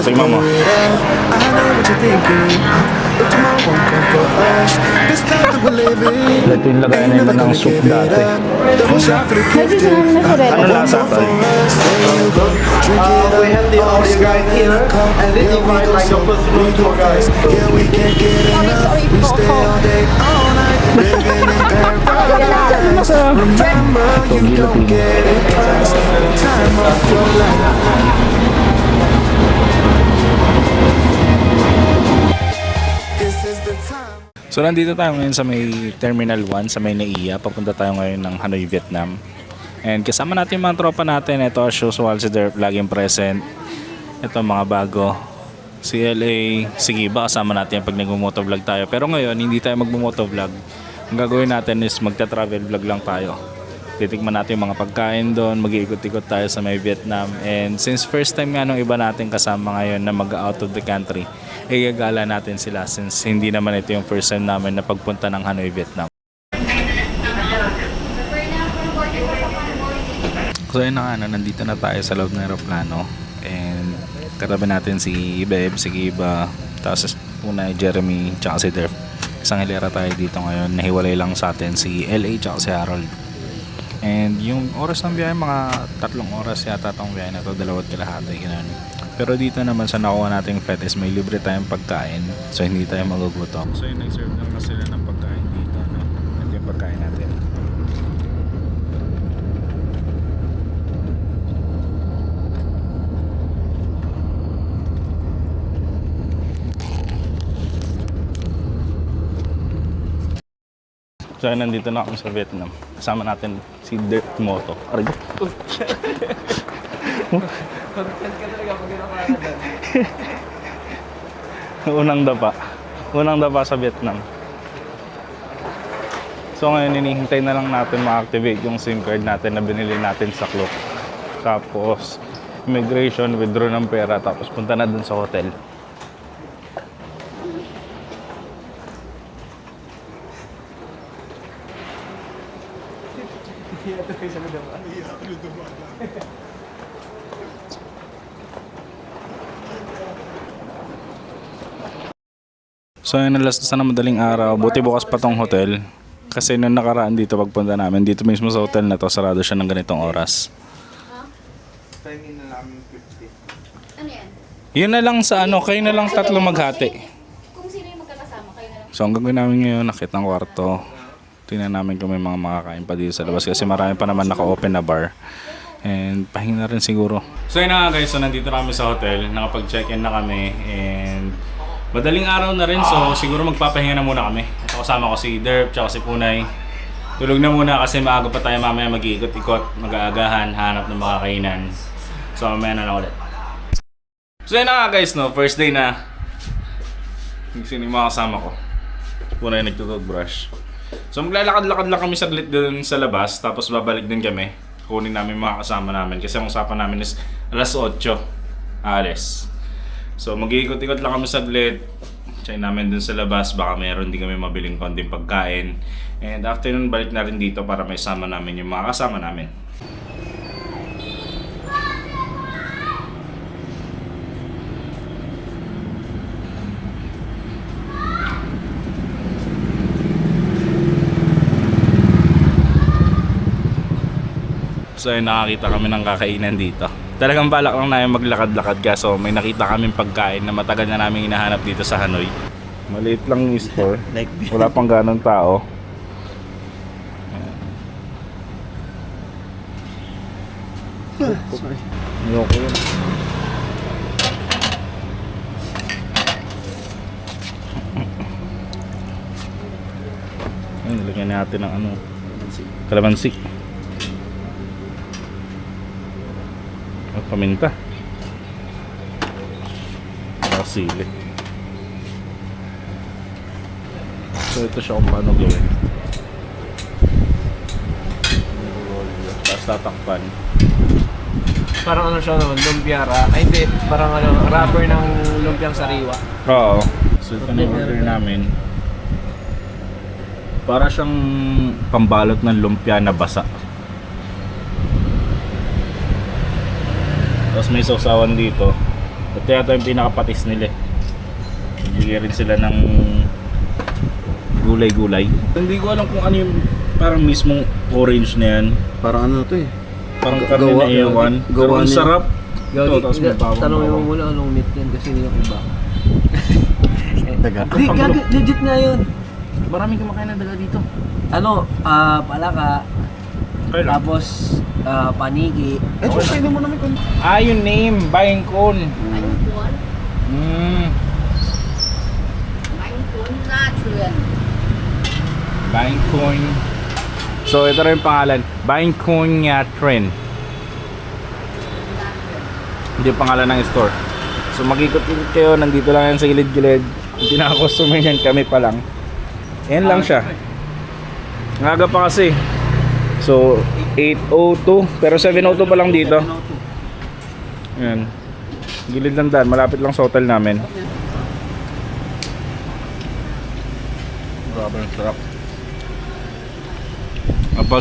tingnan mo. I know what you're thinking. But tomorrow won't come for us. This life that we're living. Ito yung lagayan Ain't nila never ng gonna soup give it dati. up. Double shot for the gifted. Anong lasa to? There you go. Drink it We have the up. audio guide here, and then you might like a personal tour guide. Yeah, we can't get enough. We stay all day, all night, living in paradise. Remember, you don't get it twice. Time of your life. This is the time. So nandito tayo ngayon sa may Terminal 1 sa may NAIA. Papunta tayo ngayon ng Hanoi, Vietnam. And kasama natin yung mga tropa natin. Ito as usual si Derp, laging present. Ito mga bago. Si LA, si Giba, kasama natin pag nagmumotovlog tayo. Pero ngayon, hindi tayo magmumotovlog. Ang gagawin natin is magta-travel vlog lang tayo. Titikman natin yung mga pagkain doon, mag-iikot-ikot tayo sa may Vietnam. And since first time nga nung iba natin kasama ngayon na mag-out of the country, igagala natin sila since hindi naman ito yung first time namin na pagpunta ng Hanoi, Vietnam. So yun na nga, nandito na tayo sa loob ng aeroplano. And katabi natin si Beb, si Giba, tapos una Jeremy, tsaka si Derf. Isang hilera tayo dito ngayon. Nahiwalay lang sa atin si LA tsaka si Harold. And yung oras ng biyahe, mga 3 oras yata itong biyahe na ito, 2.5 ganun. Pero dito naman sa nakuha nating flight is may libre tayong pagkain, so hindi tayo magugutom. So yung nag-serve lang na sila ng pagkain dito, no? Ito yung pagkain natin. So nandito na kami sa Vietnam. Kasama natin si Dirk Moto. Argo. Content ka talaga pag ginawa Unang dapa. Unang dapa sa Vietnam. So ngayon hinihintay na lang natin ma-activate yung SIM card natin na binili natin sa Klook. Tapos immigration, withdraw ng pera, tapos punta na dun sa hotel. So yun, alas 2 na madaling araw. Buti bukas pa tong hotel. Kasi nung nakaraan dito pagpunta namin, dito mismo sa hotel na to, sarado siya ng ganitong oras. Tingin na namin 50. Ano yan? Yun na lang sa ano, kayo na lang tatlo maghati. Kung sino yung magkakasama, kayo na lang. So ang gagawin namin ngayon, nakit ng kwarto. Tingnan namin kung may mga makakain pa dito sa labas kasi marami pa naman naka-open na bar. And pahinga rin siguro. So yun na nga guys, so nandito na kami sa hotel. Nakapag-check-in na kami. And madaling araw na rin, so siguro magpapahinga na muna kami. Ito kasama ko si Derp, tsaka si Punay. Tulog na muna kasi maaga pa tayo mamaya mag-iikot-ikot, mag-aagahan, hanap ng makakainan. So mamaya na lang ulit. So yun na nga guys, no? First day na. Sino yung mga kasama ko? Punay nagtututbrush. So maglalakad-lakad lang kami saglit dun sa labas, tapos babalik din kami. Kunin namin mga kasama namin kasi ang usapan namin is alas 8 alis. So mag-iikot-ikot lang kami saglit. Check namin dun sa labas, baka meron din kami mabiling konting pagkain. And after nun, balik na rin dito para may sama namin yung mga kasama namin. So yun, nakakita kami ng kakainan dito. Talagang balak lang namin maglakad-lakad kaso may nakita kaming pagkain na matagal na namin hinahanap dito sa Hanoi. Maliit lang yung store. Wala pang ganong tao. Sorry. Ayoko yun. Ayun, nilagyan natin ng ano, kalamansi. At paminta. Sili. So ito siya kung paano gawin. Tapos tatakpan. Parang ano siya no, lumpiara. Ay hindi, parang ano, wrapper ng lumpiang sariwa. Oo. So ito na yung order namin. Para siyang pambalot ng lumpia na basa. Tapos may sausawan dito. Ito yata yung pinakapatis nila. Bigyan rin sila ng gulay-gulay. Hindi ko alam kung ano yung parang mismong orange na yan. Parang ano to eh. Parang karne na ewan. Pero ang niya. sarap. Ito, tapos may bawang. Tanongin mo muna anong meat yan kasi yung iba. Daga. Hindi, legit nga yun. Maraming kumakain ng daga dito. Ano, palaka, Okay lang. tapos paniki. Pwede mo namin kung... Yung name, Bangkon. Bangkon. Bangkon natural. Bangkon. So ito rin yung pangalan, Bangkon Yatren. Hindi yung pangalan ng store. So mag-ikot-ikot kayo, nandito lang yan sa gilid-gilid. Hindi nakakustomer yan, kami pa lang. Yan lang siya. Ngaga pa kasi. So 8:02, pero 7:02 pa lang dito. Ayan. Gilid lang daan, malapit lang sa hotel namin. Grabe, ang sarap.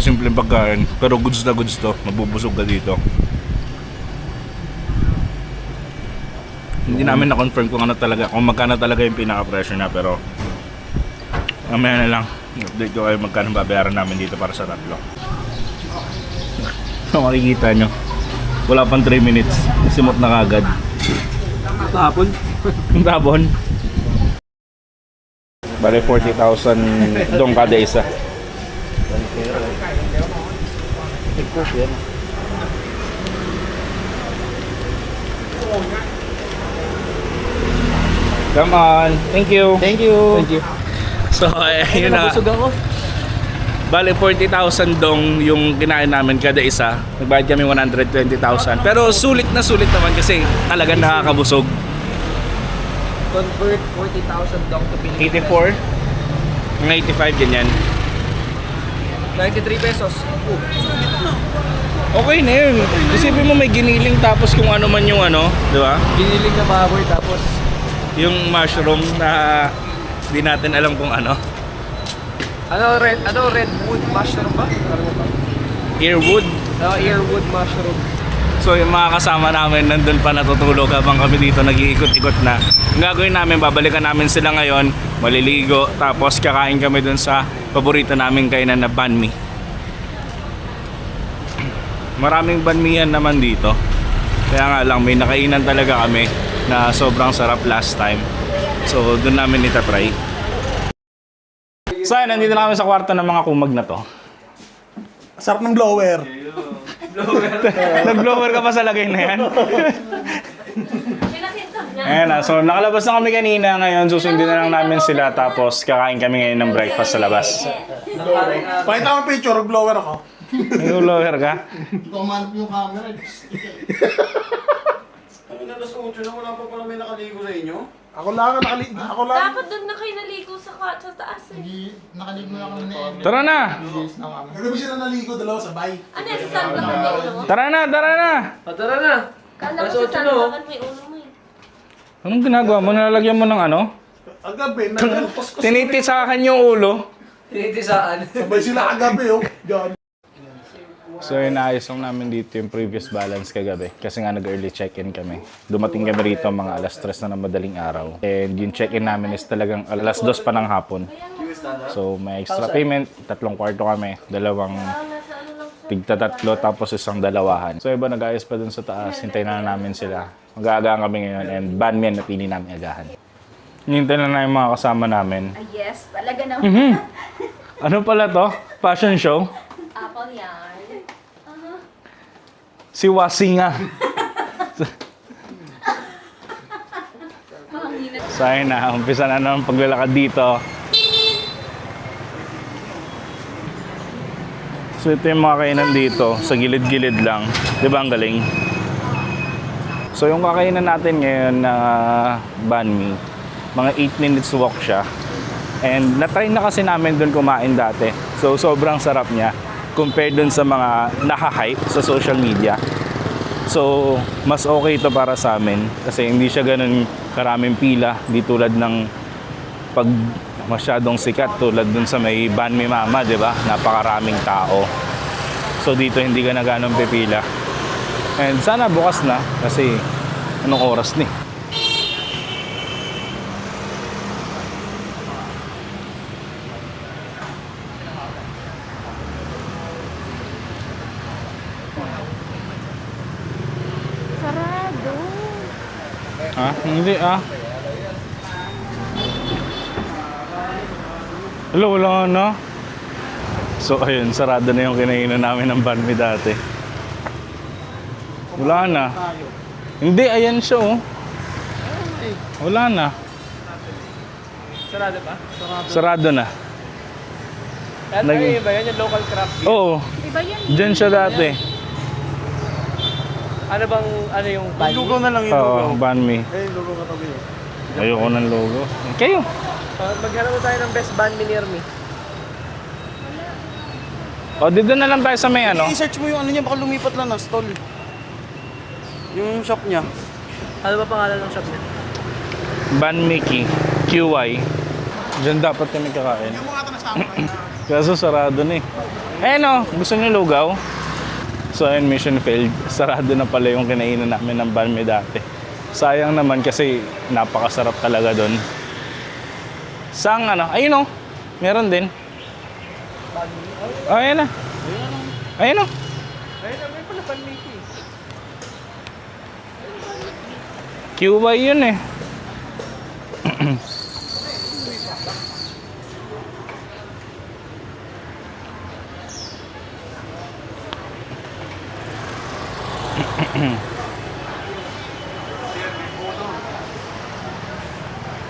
Simpleng pagkain, pero goods na goods to. Mabubusog ka dito. Hindi namin na-confirm kung ano talaga, kung magkano talaga yung pinaka-presyo na, pero mamaya na lang. Update ko kayo magkano babayaran namin dito para sa tatlo. So makikita nyo, wala pang 3 minutes, simot na kagad. Tapon. Tabon. Bale 40,000 dong kada isa. Come on. Thank you. Thank you. Thank you. So, yun na. Nabusog ako. Bale 40,000 dong yung kinain namin kada isa. Nagbayad kami 120,000. Pero sulit na sulit naman kasi talagang nakakabusog. Convert 40,000 dong to Philippine 84, mga 85 ganyan. 93 pesos. Okay na yun. Isipin mo may giniling tapos kung ano man yung ano, di ba? Giniling na baboy tapos Yung mushroom na di natin alam kung ano. redwood mushroom ba? Earwood. Earwood mushroom. So yung mga kasama namin nandun pa natutulog habang kami dito nag-iikot-ikot na. Ang gagawin namin, babalikan namin sila ngayon, maliligo, tapos kakain kami dun sa paborito namin kainan na banh mi. Maraming banh mi yan naman dito. Kaya nga lang, may nakainan talaga kami na sobrang sarap last time. So dun namin itatry. So nandito na kami sa kwarto ng mga kumag na to. Sarap ng blower. Nag-blower ka pa sa lagay na yan. Pinakita niya. Ayan na, so nakalabas na kami kanina, ngayon susundin na lang namin sila tapos kakain kami ngayon ng breakfast sa labas. Pakita mo picture, blower ako. May blower ka? Kumanap yung camera. Ano na alas 8 na wala pa pala may nakaligo sa inyo? Ako lang, ako lang. Dapat doon na kayo naligo sa taas eh. Hindi, nakaligo na kami na Tara na! Kagabi sila naligo, dalawa sabay. Ano yan, sa sandbagan may ulo mo? Tara na! Tara na! Tara na. Kala Alas ko 8 sa na, oh. sandbagan may ulo mo eh. Anong ginagawa mo? Nalalagyan mo ng ano? Agabi, nagpaskas. Tinitisakan yung ulo. Tinitisaan. Sabay sila agabi, oh. Diyan. So inaayos lang namin dito yung previous balance kagabi kasi nga nag-early check-in kami. Dumating kami rito mga alas 3 na ng madaling araw. And yung check-in namin is talagang alas 2 pa ng hapon. So may extra payment, 3 kwarto kami, 2 tigta-tatlo tapos isang dalawahan. So iba nag-ayos pa dun sa taas, hintayin na namin sila. Mag-aagahan kami ngayon and banh mi ang napili namin agahan. Hintayin na yung mga kasama namin. Ah, yes, talaga naman. Ano pala to? Fashion show? Apple yan. Si Wasinga. So ayun na, umpisa na naman paglalakad dito. So ito yung mga kainan dito, sa gilid-gilid lang. Di ba ang galing? So yung kakainan natin ngayon na banh mi, mga 8 minutes walk siya. And na-try na kasi namin doon kumain dati. So sobrang sarap niya compared doon sa mga naka-hype sa social media. So mas okay ito para sa amin kasi hindi siya ganun karaming pila, di tulad ng pag masyadong sikat tulad dun sa may Banh Mi Mama, di ba? Napakaraming tao. So dito hindi ka na ganun pipila. And sana bukas na kasi Anong oras ni? Sarado. Ha? Hindi ah. Hello, wala na. So ayun, sarado na yung kinainan namin ng banh mi dati. Wala na. Hindi, ayan siya oh. Wala na. Sarado pa? Sarado na. Ano Nag- ba yan? Yung local craft beer? Oo, Diba yan? dyan siya dati. Ano bang, ano yung banh mi? Lugaw na lang yung Oo, lugaw. banh mi. Eh, lugaw katabi. Ayoko ng logo. Kayo. Maghanap na tayo ng best banh mi near me. O, dito na lang tayo sa may ano. I-search mo yung ano niya, baka lumipat lang na stall. Yung shop niya. Ano ba pangalan ng shop niya? Banh Mickey, QY. Diyan dapat kami kakain. Kaso sarado na eh. Eh no, gusto niyo lugaw? So ayun, mission failed. Sarado na pala yung kinainan namin ng banh mi dati. Sayang naman kasi napakasarap talaga doon. Sang ano? Ayun oh, meron din. Oh, ayan na. Ayun oh. Ayun, may pala banh mi. QY yun eh.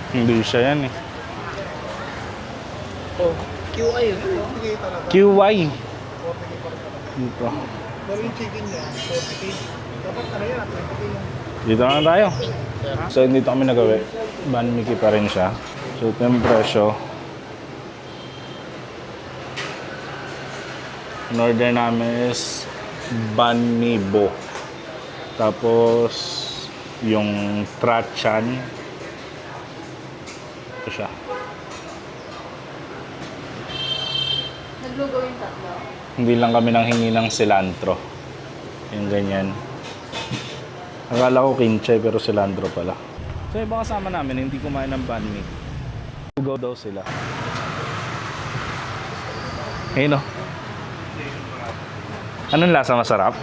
Hindi siya yan eh. Oh, QI yun. QY. Dito. Pero yung chicken niya, 40k. Dapat ano yan, 20k yung... Dito na tayo. So, dito kami nagawi. Banh Mickey pa rin siya. So, ito yung presyo. In order namin is banh mi bo. Tapos, yung trachan. Ito siya. Naglugaw yung tatlo. Hindi lang kami nang hingi ng cilantro. Yung ganyan. Akala ko kimchi pero cilantro pala. So iba kasama namin, hindi kumain ng banh mi. Lugaw daw sila. Hey no. Anong lasa, masarap?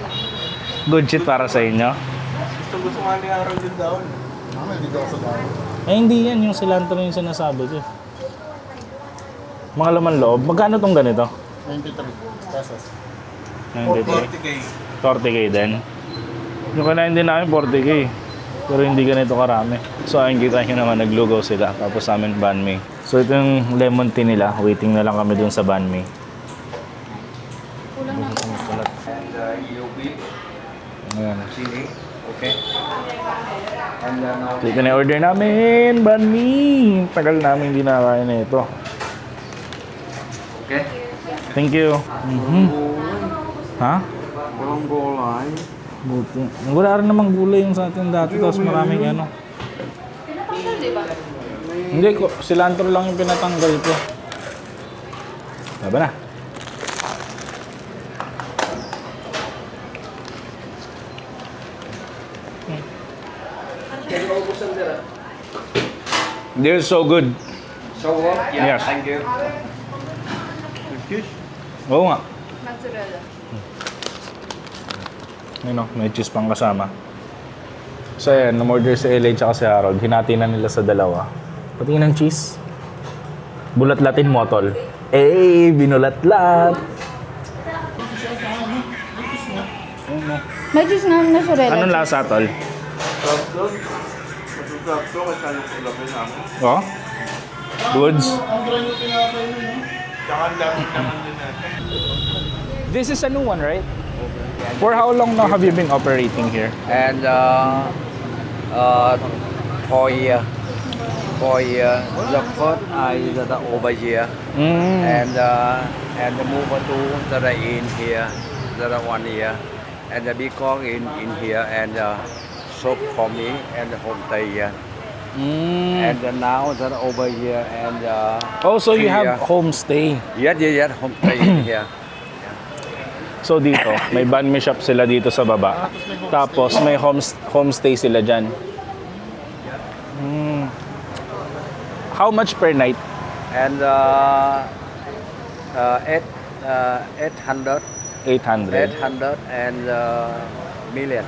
Good shit para sa inyo? Gusto nga ni Aaron din daw. Hindi daw sa daw. Eh hindi yan, yung cilantro yung sinasabi ko. Mga laman loob. Magkano tong ganito? 93 pesos. 93. 40k din. Yung kinain din namin 40k. Pero hindi ganito karami. So ayun, kita nyo naman, naglugaw sila. Tapos sa amin banh mi. So ito yung lemon tea nila. Waiting na lang kami dun sa banh mi. Kulang na. Ayan. Chili, okay. And then now So ito na yung order namin. Banh mi. Tagal namin hindi nakakain na ito. okay. Thank you. Ha? Walang gulay. Buti. Wala rin namang gulay yung sa atin dati. Tapos maraming ano. Pinatanggal, diba? Hindi ko, cilantro lang yung pinatanggal ko. Taba na. They're so good. So what? Yeah, Yes. thank you. Oo nga. Mozzarella. Ayun o, may cheese pang kasama. So ayan, numorder si LA tsaka si Harold. Hinati na nila sa dalawa. Patingin ng cheese. Bulat-latin mo, tol. Eh, binulat-lat. May juice nga na mozzarella. Anong lasa, tol? Masasakto kasi yung kulabay namin. Oh? Goods? Tsaka ang dami naman din natin. This is a new one, right? For how long now have you been operating here? And 4 years. 4 years. The first I did over here, Mm. and move to the in here, the 1 year, and because in here and shop for me and homestay here, Mm. and now that over here and Oh, so you have here. homestay. Yes, homestay in here. So dito, may banh mi shop sila dito sa baba. Tapos may homestay sila dyan. How much per night? And 800 800. and million.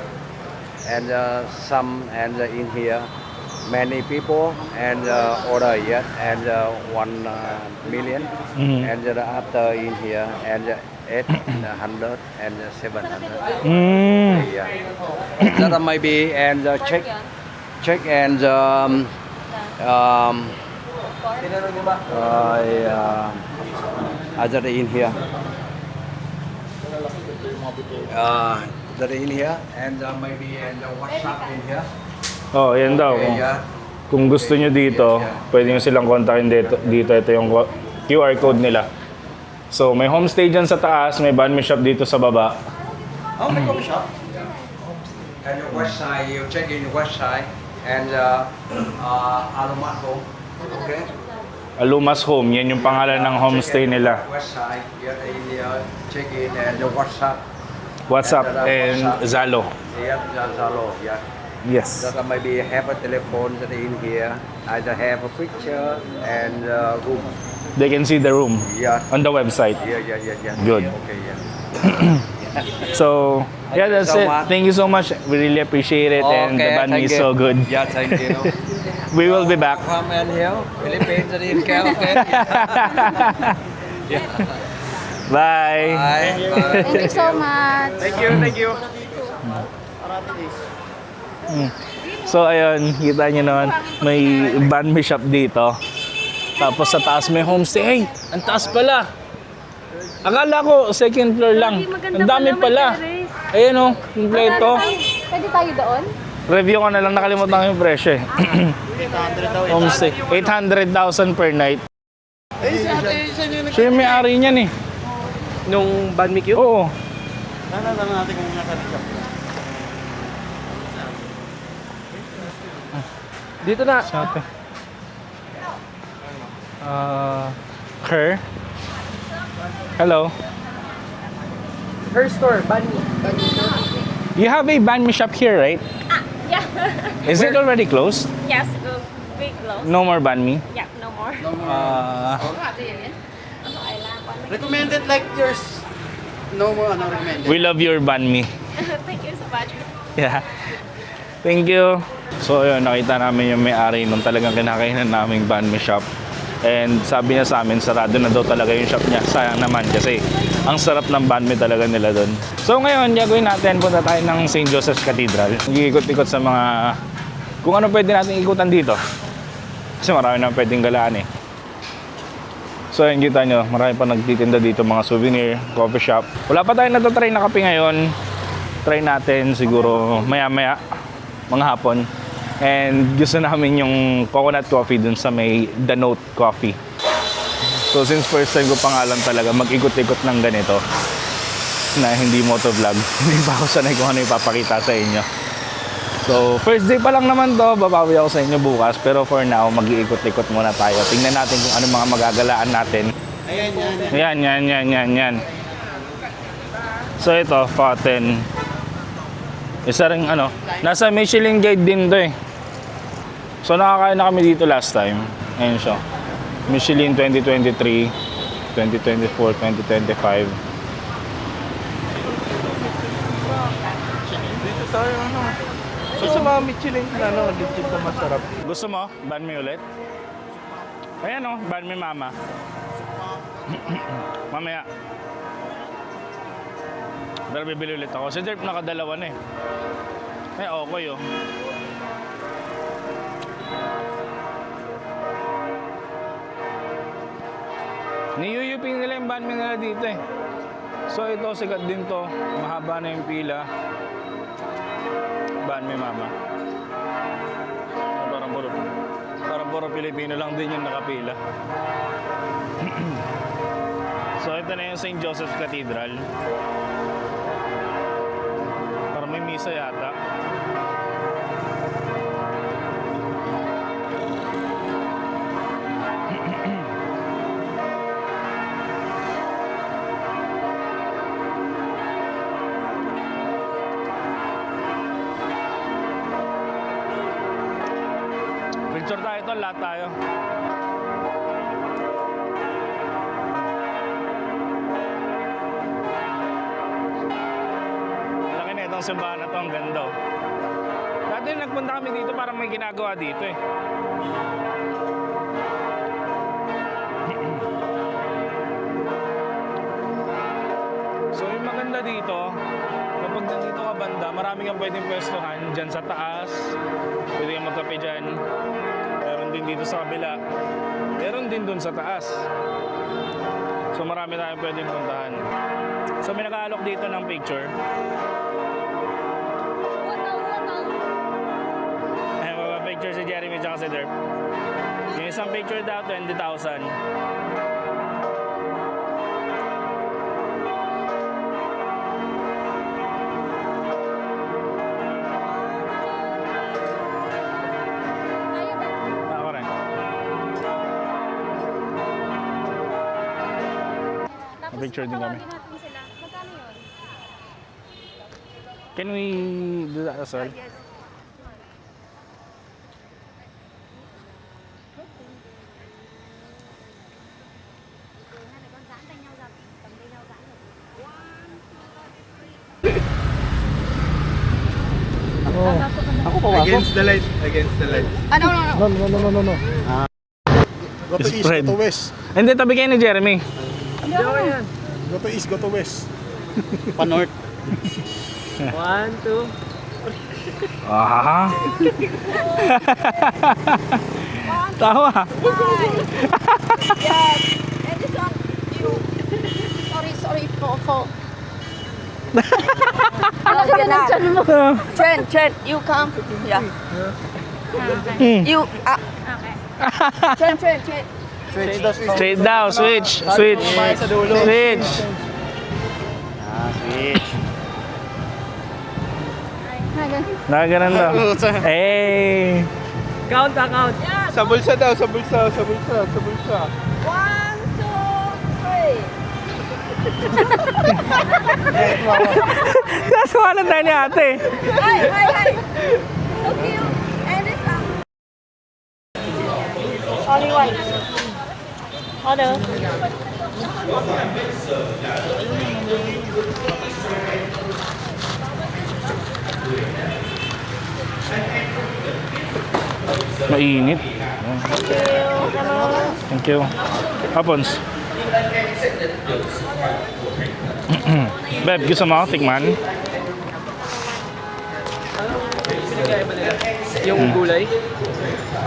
And some and in here many people and order yet and 1 million and after in here and 800 and 700. Yeah. That maybe and check and other in here. That in here and maybe and WhatsApp in here. Oh, yan daw. Yeah. Kung gusto nyo dito, pwede nyo silang kontakin dito. Ito yung QR code nila. So, may homestay dyan sa taas, may banh mi shop dito sa baba. Oh, may coffee shop? And your website, you check in your website and Alumat Home. Okay. Alumas Home, yan yung pangalan ng homestay nila. Website, you check in and your WhatsApp. WhatsApp and Zalo. Yeah, Zalo. Yeah. Yes. That maybe have a telephone that in here. Either have a picture and room. They can see the room Yeah. on the website. Yeah. Good. Okay. Yeah. So, yeah, that's so it. much. Thank you so much. We really appreciate it. And the banh mi is so good. Yeah, thank you. We will be back. From and here, Philippines that in here. Okay. Bye. Bye. Thank you so much. Thank you. So ayun, kita nyo naman, may banh mi shop dito. Tapos sa taas may homestay. Hey, ang taas pala. Akala ko second floor lang. Ang dami pala. Ayan o, kompleto. Pwede tayo doon? Review ko na lang, nakalimutan ko yung presyo eh. Homestay. 800,000 per night. Siya yung may-ari niyan eh. Nung banh mi cube? Oo. Tanong natin kung nasa shop. Dito na. Sa ate. Her? Hello? Her store, banh mi. You have a banh mi shop here, right? Yeah. Is it already closed? Yes, big close. No more banh mi? Yeah, no more. Recommended like yours. No more, recommended. We love your banh mi. Thank you so much. Yeah. Thank you. So ayun, nakita namin yung may-ari nung talagang kinakainan naming banh mi shop. And sabi niya sa amin, sarado na daw talaga yung shop niya. Sayang naman kasi ang sarap ng banh mi talaga nila doon. So ngayon, gagawin natin, punta tayo ng St. Joseph's Cathedral. Nag-iikot-ikot sa mga, kung ano pwede natin ikutan dito. Kasi marami na pwedeng galaan eh. So ayun, kita nyo, marami pa nagtitinda dito, mga souvenir, coffee shop. Wala pa tayong natatry na kape ngayon. Try natin siguro maya-maya, mga hapon. And gusto namin yung coconut coffee dun sa may The Note Coffee. So since first time ko pangalan talaga mag-ikot-ikot ng ganito na hindi motovlog, hindi pa ako sanay kung ano ipapakita sa inyo. So first day pa lang naman to, babawi ako sa inyo bukas. Pero for now, mag-iikot-ikot muna tayo. Tingnan natin kung ano mga magagalaan natin. Yan. So ito, Fountain. Isa rin ano, nasa Michelin Guide din to eh. So nakakain na kami dito last time. Ayun siya. Michelin 2023, 2024, 2025. Dito tayo, ano. So sa mga Michelin na, legit na masarap. Gusto mo? Banh mi ulit? Ayan o, banh mi mama. Mamaya. Pero bibili ulit ako. Si Derp nakadalawa na eh. Ay, okay oh. Niyuyupin nila yung banh mi nila dito eh. So ito, sikat din to. Mahaba na yung pila. Banh mi mama. Parang puro Pilipino lang din yung nakapila. So ito na yung St. Joseph's Cathedral. Parang may misa yata. lahat tayo. Laki na itong simbahan na to, ang ganda. Oh. Dati nagpunta kami dito, parang may ginagawa dito eh. So yung maganda dito, kapag nandito ka banda, marami kang pwedeng pwestuhan dyan sa taas. Pwede kang magkape dyan. Meron din dito sa kabila. Meron din dun sa taas. So marami tayong pwedeng puntahan. So may nakaalok dito ng picture. Ayan, picture si Jeremy at si Derp. Yung isang picture daw, 20,000. Ako rin. Tapos Picture din kami. tatawagin natin sila. Magkano yun? Can we do that as well? Against the light. Against the light. Go to east, Spread. go to west. Hindi, tabi kayo ni Jeremy. Go to east, go to west. Pa-north. 1, 2. Ah. Tawa. Yes. And this one, you. Sorry for. Ano ka na ng tiyan mo? Trent, you come. Yeah. You, Okay. Trent. Straight down, switch. Switch. Nakaganan daw. Hey. Count. Sa bulsa daw, sa bulsa. 1, 2, 3. Kasuwanan tayo ni ate. Hi. So cute. And this one. Only one. Hello. Mainit. Thank you. Hapons. Beb, gusto mo tikman? Yung gulay.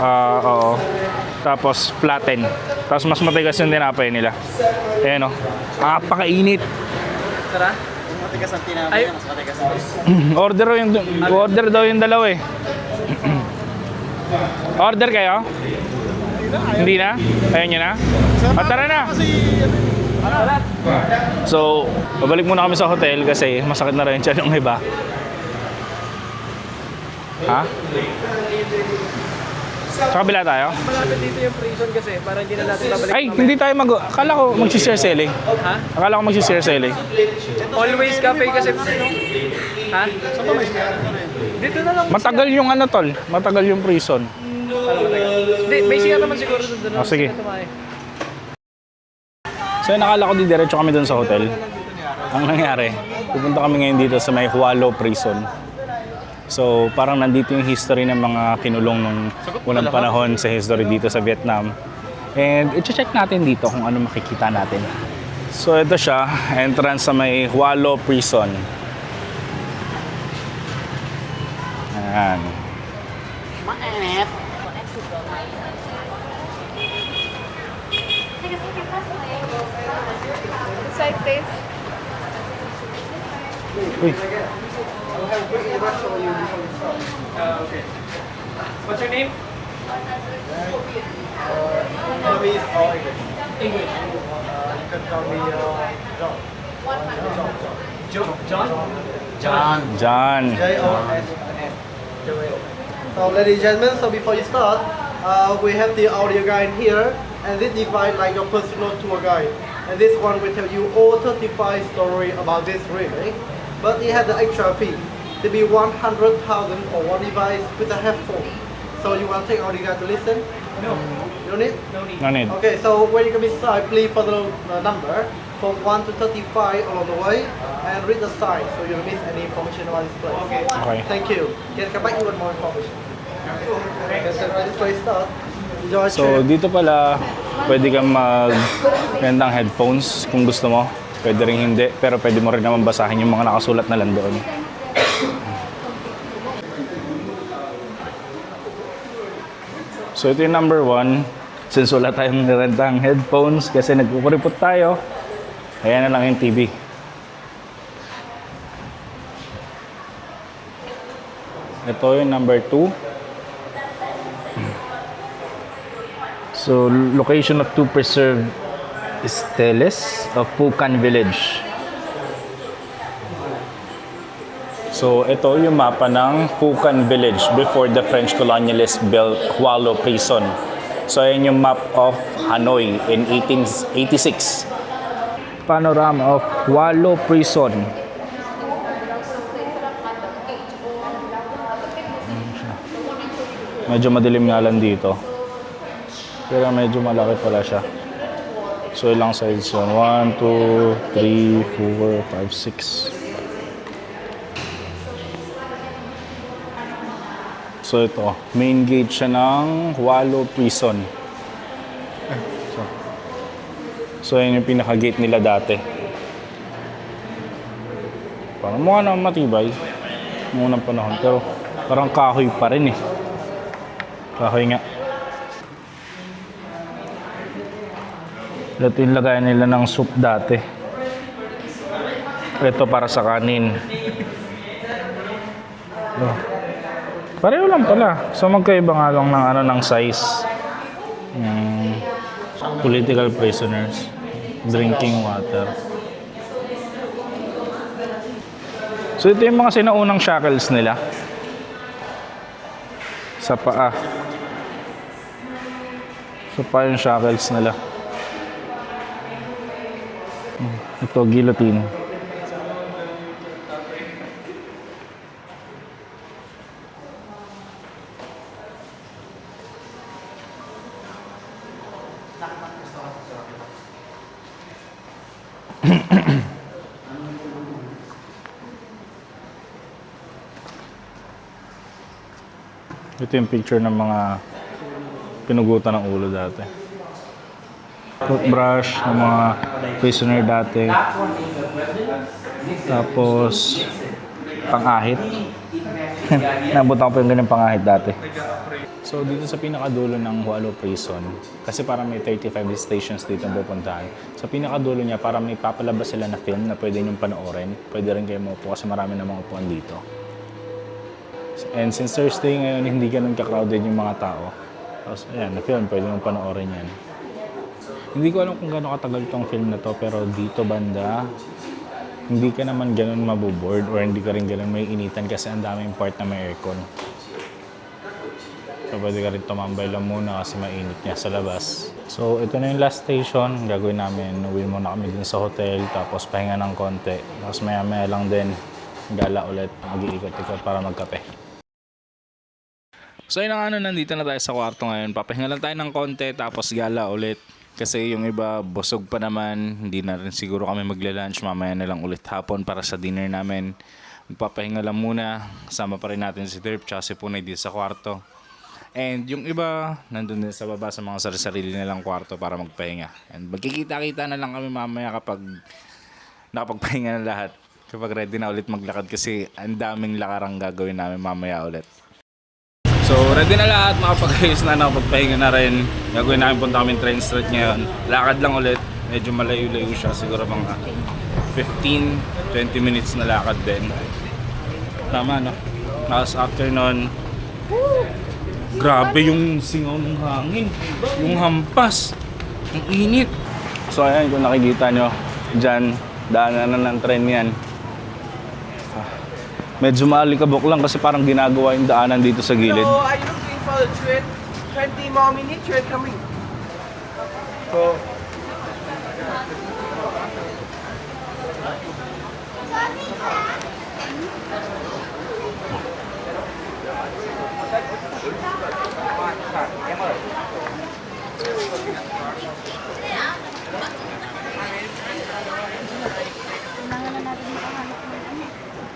Oo. Tapos flatten. Tapos mas matigas yung tinapay nila. Ayan o. Napakainit. Tara. Matigas ang tinapay Ay. niya, mas matigas. Order daw yung dalawa eh. Order kayo? Hindi na? Ayaw nyo na? Tara na! So, babalik muna kami sa hotel kasi masakit na rin siya ng iba. Ha? Sa kabila tayo? Malapit dito yung prison kasi para hindi na natin babalik. Ay, hindi tayo Akala ko mag-share selling. Ha? Akala ko mag-share selling. Always cafe kasi. Ha? Dito na lang. Matagal yung ano tol. Matagal yung prison. Hindi, may siya naman siguro doon. Oh, sige. So nakala ko diretso kami doon sa hotel. Ang nangyari, pupunta kami ngayon dito sa may Hualo Prison. So parang nandito yung history ng mga kinulong nung unang panahon sa history dito sa Vietnam. And i-check natin dito kung ano makikita natin. So ito siya, entrance sa may Hualo Prison. Ayan. Side please. Uy, Okay. What's your name? English. John. John. So ladies and gentlemen, so before you start, we have the audio guide here, and this device like your personal tour guide. And this one will tell you all 35 stories about this remake, but it has the extra fee to be 100,000 for one device with a headphone. So you want to take audio guide to listen, No. You need? No need. Okay, so when you come inside, please follow the number from 1 to 35 along the way and read the sign so you don't miss any information about this place. Okay. Okay. Thank you. Can come back with more information. Okay, so ready for start. Enjoy So dito pala, pwede kang mag-rent ng headphones kung gusto mo. Pwede rin hindi, pero pwede mo rin naman basahin yung mga nakasulat na lang doon. So ito yung number 1. Since wala tayong nirentang headphones kasi nagkukuripot tayo, ayan na lang yung TV. Ito yung number 2. So, location of two preserved steles of Phucan Village. So, ito yung mapa ng Phucan Village before the French colonialists built Hualo Prison. So, ayan yung map of Hanoi in 1886. Panorama of Hualo Prison. Medyo madilim nga lang dito. Pero medyo malaki pala siya. So, ilang sides yun? 1, 2, 3, 4, 5, 6. So, ito. Main gate siya ng Hualo Prison. So, yun yung pinaka-gate nila dati. Parang mukha naman matibay. Noong unang panahon. Pero parang kahoy pa rin eh. Kahoy nga. Ito yung lagayan nila ng soup dati. Ito para sa kanin. Oh. Pareho lang pala. So magkaiba nga lang ng size. Political prisoners. Drinking water. So ito yung mga sinaunang shackles nila. Sa paa. So pa yung shackles nila. Ito, guillotine. Ito yung picture ng mga pinugutan ng ulo dati. Toothbrush ng mga prisoner dati. Tapos, pang-ahit. Nabutan ko pa yung ganyan pang-ahit dati. So, dito sa pinakadulo ng Hualo Prison, kasi parang may 35 stations dito ang pupuntahan. Sa pinakadulo niya, parang may papalabas sila na film na pwede niyong panoorin. Pwede rin kayo maupo kasi marami na mga upuan dito. And since Thursday ngayon, hindi ganun ka-crowded yung mga tao. Tapos, ayan, na film, pwede mong panoorin yan. Hindi ko alam kung gano'ng katagal tong film na to, pero dito banda, hindi ka naman ganun mabuboard or hindi ka rin ganun may initan kasi ang daming part na may aircon. So, pwede ka rin tumambay lang muna kasi mainit niya sa labas. So, ito na yung last station. Gagawin namin, uwi muna kami din sa hotel, tapos pahinga ng konti. Tapos maya-maya lang din, gala ulit, mag-iikot-ikot para magkape. So, yun ang nandito na tayo sa kwarto ngayon. Papahinga lang tayo ng konti, tapos gala ulit. Kasi yung iba, busog pa naman. Hindi na rin siguro kami magla-lunch. Mamaya na lang ulit hapon para sa dinner namin. Magpapahinga lang muna. Kasama pa rin natin si Derp tsaka si Punay dito sa kwarto. And yung iba, nandun din sa baba sa mga sarili nilang kwarto para magpahinga. And magkikita-kita na lang kami mamaya kapag nakapagpahinga na lahat. Kapag ready na ulit maglakad kasi ang daming lakarang gagawin namin mamaya ulit. So, ready na lahat, makapag-ayos na, nakapagpahinga na rin. Gagawin namin, punta kami train street ngayon. Lakad lang ulit, medyo malayo-layo siya, siguro mga 15-20 minutes na lakad din. Tama, no? Tapos after nun, grabe yung singaw ng hangin, yung hampas, ang init. So, ayan, kung nakikita nyo, dyan, daanan na ng train yan. Medyo maalikabok lang kasi parang ginagawa yung daanan dito sa gilid. So, are you looking for the train? 20 more minutes, train coming. So,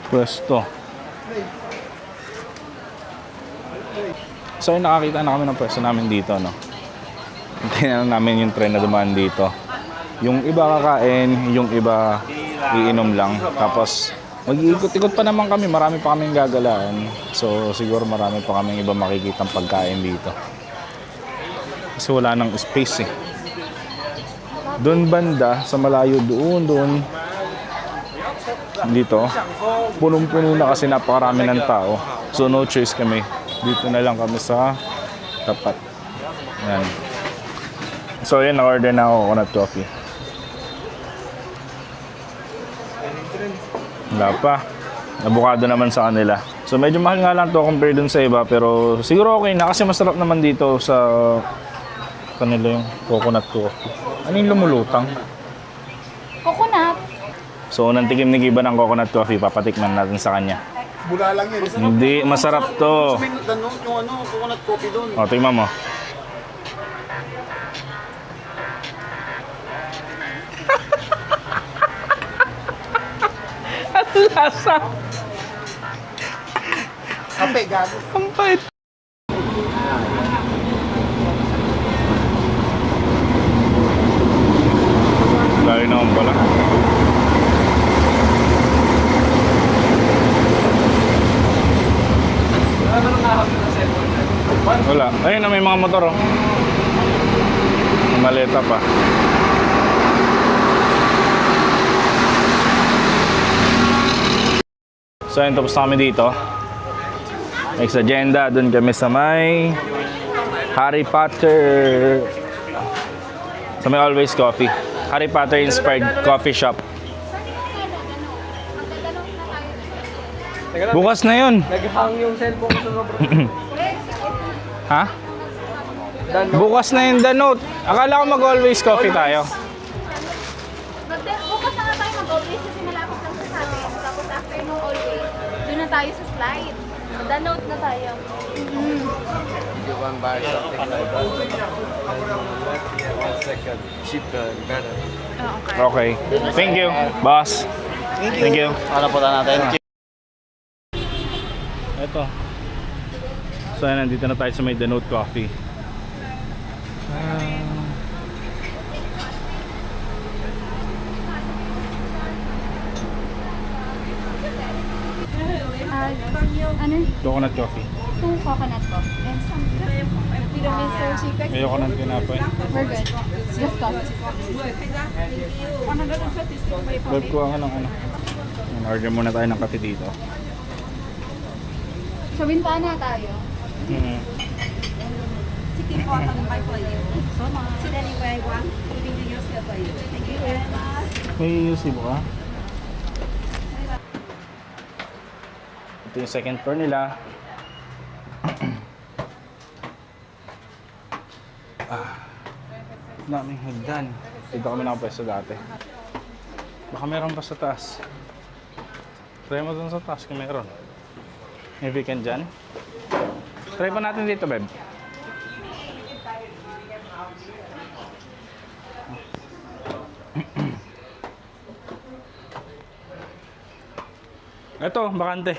pwesto. So, nakakita na kami ng pwesto namin dito, no? Tingnan namin yung tren na dumaan dito. Yung iba kakain, yung iba iinom lang. Tapos, mag-iikot-ikot pa naman kami. Marami pa kaming gagalaan. So, siguro marami pa kaming iba makikitang pagkain dito. Kasi wala nang space eh. Doon banda, sa malayo doon. Dito, punong-puno na kasi napakarami ng tao. So no choice kami. Dito na lang kami sa tapat. Yan. So yun, na-order na ako coconut coffee. Wala pa. Avocado naman sa kanila. So medyo mahal nga lang to compare dun sa iba. Pero siguro okay na kasi masarap naman dito sa kanila yung coconut coffee. Ano yung lumulutang? Coconut. So, unang tikim ni Giba ng coconut coffee, papatikman natin sa kanya. Bula lang yan. Hindi, masarap to. Yung coconut coffee doon. O, tingnan mo. Ang lasa. Kape, gago. Ang pait. Layo naman pala. Wala. Ayun na, may mga motor oh. May maleta pa. So ayun, tapos na kami dito. Next agenda, dun kami sa may Harry Potter. Sa may Always Coffee. Harry Potter inspired coffee shop. Bukas na yun. Naghang yung cellphone ko sa sobrang. Ha? Bukas na yung The Note. Akala ko mag-Always Coffee tayo. Bukas na nga tayo mag-always kasi malapit lang sa atin. Tapos after nung always, doon na tayo sa slide. Danote na tayo. You want buy something like that? And 1 second, cheaper and better. Okay. Thank you, boss. Thank you. Ano po natin? Ito. So, ayan, nandito na tayo sa may The Note Coffee. Ano? Coconut coffee. 2 coconut coffee. And some tiramisu chicken. Ayoko ng tinapay. We're good. Just coffee. Web ko ang ano. Order muna tayo ng kape dito. Sa bintana tayo. Chicken for for you. Sit anywhere you want. Giving you yourself for you. Thank you very much. May yusibo ka? Ito yung second floor nila. Daming hagdan. Dito kami nakapwesto dati. Baka meron pa sa taas. Try mo dun sa taas kung meron. May weekend dyan. Try pa natin dito, babe. Ito, bakante.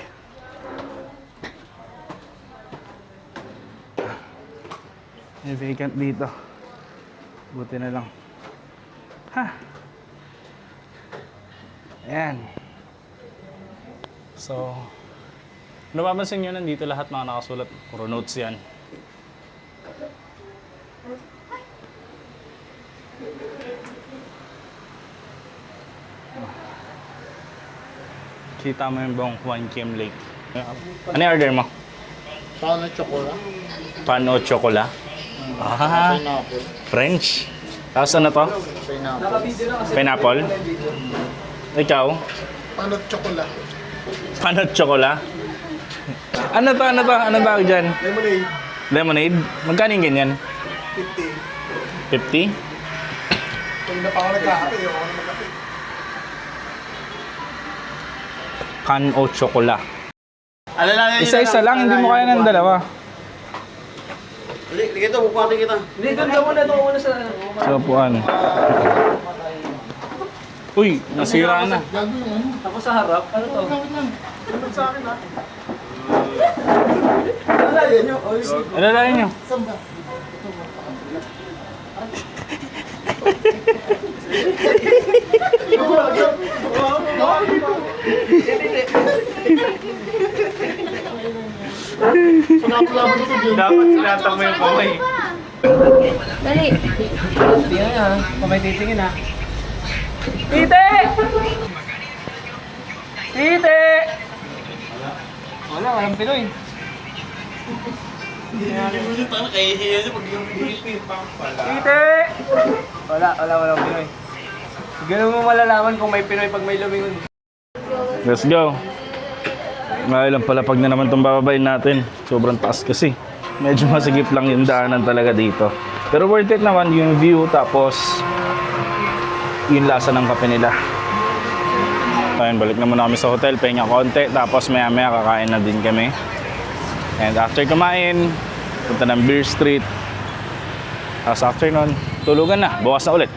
May vacant dito. Buti na lang. Ha! Ayan. So, napapansin nyo nandito lahat mga nakasulat. Puro notes yan. Kita mo yung buong Juan Kim Lake. Ano yung order mo? Paano chocolate? Pano chocola? Ah, Pineapple. French. Tapos ano to? Pineapple. Pineapple? Ikaw? Paano chocolate? Pano chocola? Ano to? Ano to? Anong tawag dyan? Lemonade. Lemonade? Magkano yung ganyan? 50. 50? Kung na pa ako nagkakape, ako na magkape. Pan o chocola? Alalayan Isa-isa lang, hindi mo kaya ng dalawa. Hindi kita, bukuhatin kita. Hindi, doon ka muna sa... So, puan. Uy, nasira na. Tapos sa harap, ano to? Alalayan nyo. Dapat sinatang mo yung kamay. Dali. Tingnan nga, kamay titingin ha. Tite! Tite! Wala, walang Pinoy. Tite! Walang Pinoy. Ganun mo malalaman kung may Pinoy pag may lumingon. Let's go. Ngayon lang pala pag na naman itong bababayin natin. Sobrang taas kasi. Medyo masigip lang yung daanan talaga dito. Pero worth it naman yung view tapos yung lasa ng kape nila. Ayun, balik na muna kami sa hotel. Pahinga konti. Tapos maya maya kakain na din kami. And after kumain, punta ng Beer Street. Tapos after nun, tulugan na. Bukas na ulit.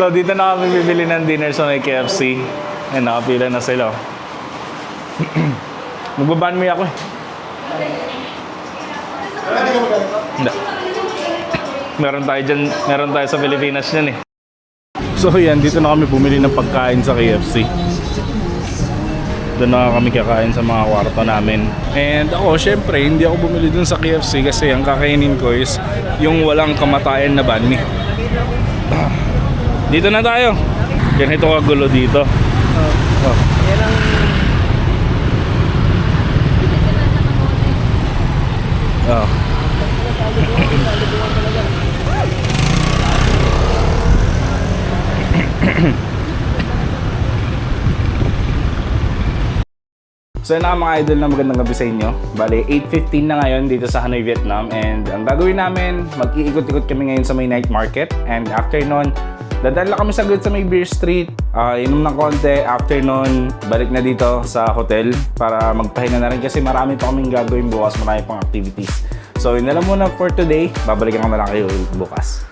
So dito na kami bibili ng dinner sa may KFC. Ayan, nakapila na sila. Magbaban mo ako eh. Hindi. Meron tayo sa Pilipinas yan eh. So yan, dito na kami bumili ng pagkain sa KFC. Doon na kami kakain sa mga kwarto namin. And ako, syempre, hindi ako bumili dun sa KFC kasi ang kakainin ko is yung walang kamatayan na banh mi. Dito na tayo. Ganito kagulo dito. Oh. Yan ang... Oh. So yun na mga idol, na magandang gabi sa inyo. Bale, 8:15 na ngayon dito sa Hanoi, Vietnam. And ang gagawin namin, mag-iikot-ikot kami ngayon sa may night market. And after nun, dadala kami saglit sa may Beer Street, inom ng konti. After nun, balik na dito sa hotel para magpahinga na rin kasi marami pa kaming gagawin bukas, marami pang activities. So yun na lang muna for today. Babalikan ko na lang kayo bukas.